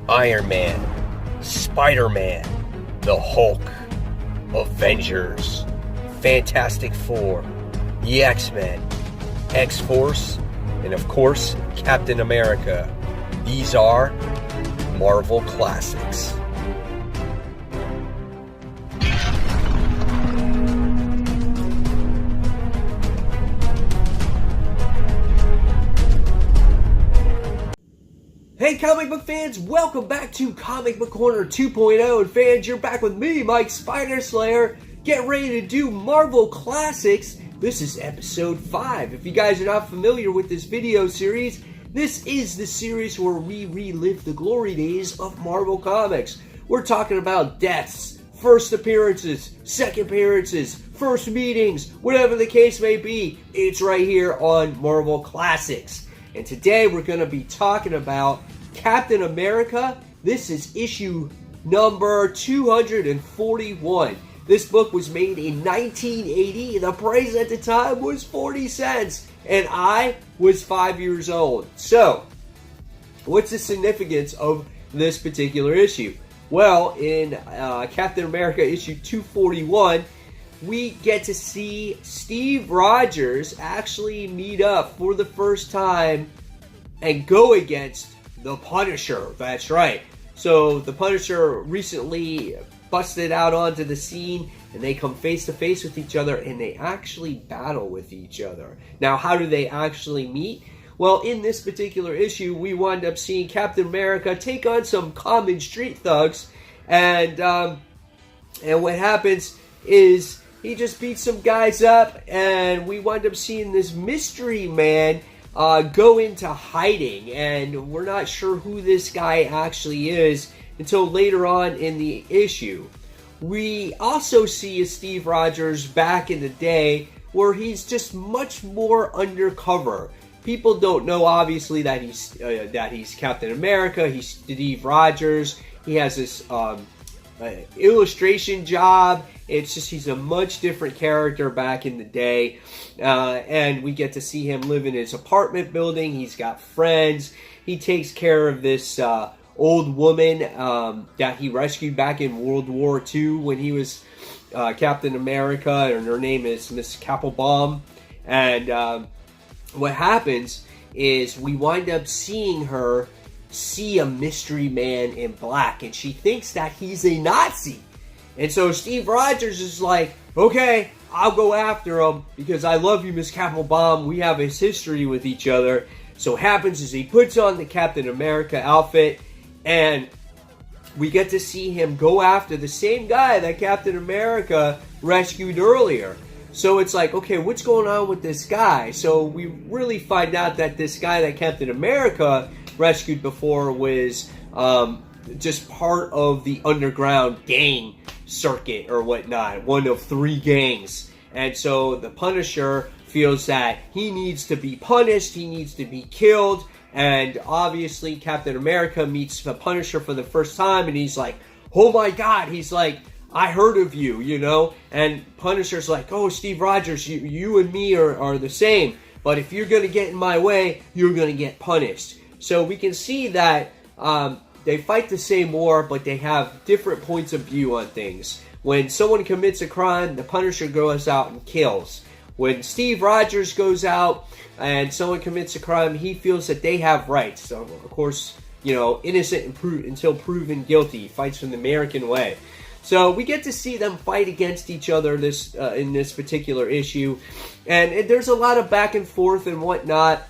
Iron Man, Spider-Man, the Hulk, Avengers, Fantastic Four, the X-Men, X-Force, and of course, Captain America. These are Marvel Classics. Hey comic book fans, welcome back to Comic Book Corner 2.0, and fans, you're back with me, Mike Spider Slayer. Get ready to do Marvel Classics. This is episode 5. If you guys are not familiar with this video series, this is the series where we relive the glory days of Marvel Comics. We're talking about deaths, first appearances, second appearances, first meetings, whatever the case may be. It's right here on Marvel Classics. And today we're going to be talking about Captain America. This is issue number 241. This book was made in 1980. The price at the time was 40 cents. And I was 5 years old. So, what's the significance of this particular issue? Well, in Captain America issue 241, we get to see Steve Rogers actually meet up for the first time and go against the Punisher. That's right. So the Punisher recently busted out onto the scene, and they come face to face with each other, and they actually battle with each other. Now, how do they actually meet? Well, in this particular issue, we wind up seeing Captain America take on some common street thugs, and what happens is he just beats some guys up, and we wind up seeing this mystery man go into hiding, and we're not sure who this guy actually is until later on in the issue. We also see a Steve Rogers back in the day where he's just much more undercover. People don't know, obviously, that he's Captain America. He's Steve Rogers. He has this illustration job. It's just he's a much different character back in the day, and we get to see him live in his apartment building. He's got friends. He takes care of this old woman that he rescued back in World War II when he was Captain America, and her name is Miss Kappelbaum. And what happens is we wind up seeing her see a mystery man in black, and she thinks that he's a Nazi. And so Steve Rogers is like, okay, I'll go after him because I love you, Miss Kappelbaum. We have his history with each other. So what happens is he puts on the Captain America outfit, and we get to see him go after the same guy that Captain America rescued earlier. So it's like, okay, what's going on with this guy? So we really find out that this guy that Captain America rescued before was just part of the underground gang circuit or whatnot, one of 3 gangs. And so the Punisher feels that he needs to be punished, he needs to be killed, and obviously Captain America meets the Punisher for the first time, and he's like, oh my god, he's like, I heard of you, you know? And Punisher's like, oh, Steve Rogers, you and me are the same, but if you're going to get in my way, you're going to get punished. So we can see that they fight the same war, but they have different points of view on things. When someone commits a crime, the Punisher goes out and kills. When Steve Rogers goes out and someone commits a crime, he feels that they have rights. So, of course, you know, innocent until proven guilty. He fights from the American way. So we get to see them fight against each other in this particular issue. And there's a lot of back and forth and whatnot.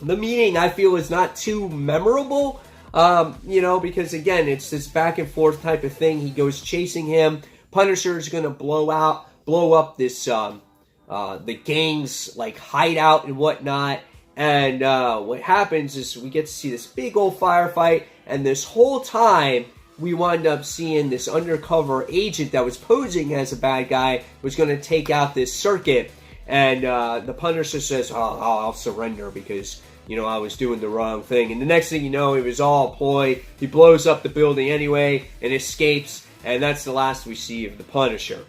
The meeting, I feel, is not too memorable. You know, because again, it's this back and forth type of thing. He goes chasing him. Punisher is going to blow up this, the gang's like hideout and whatnot. And, what happens is we get to see this big old firefight. And this whole time, we wind up seeing this undercover agent that was posing as a bad guy was going to take out this circuit. And, the Punisher says, I'll surrender because, you know, I was doing the wrong thing. And the next thing you know, it was all a ploy. He blows up the building anyway and escapes. And that's the last we see of the Punisher.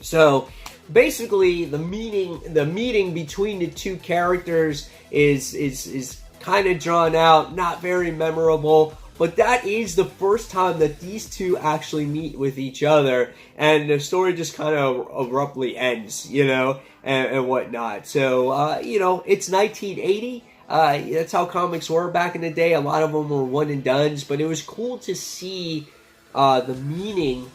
So, basically, the meeting between the two characters is kind of drawn out, not very memorable. but that is the first time that these two actually meet with each other, and the story just kind of abruptly ends, you know, and whatnot. So, you know, it's 1980. That's how comics were back in the day. A lot of them were one and dones, but it was cool to see the meeting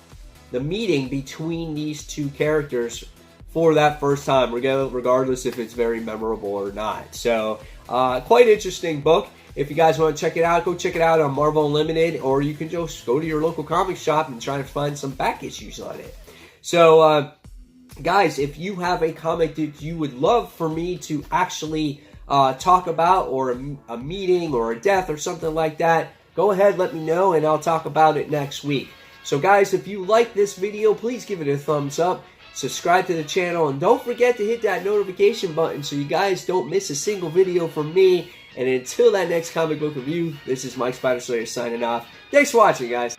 between these two characters for that first time, regardless if it's very memorable or not. So, quite interesting book. If you guys want to check it out, go check it out on Marvel Unlimited, or you can just go to your local comic shop and try to find some back issues on it. So, guys, if you have a comic that you would love for me to actually talk about, or a meeting or a death or something like that, go ahead, let me know, and I'll talk about it next week. So, guys, if you like this video, please give it a thumbs up. Subscribe to the channel, and don't forget to hit that notification button so you guys don't miss a single video from me. And until that next comic book review, this is Mike Spider Slayer signing off. Thanks for watching, guys.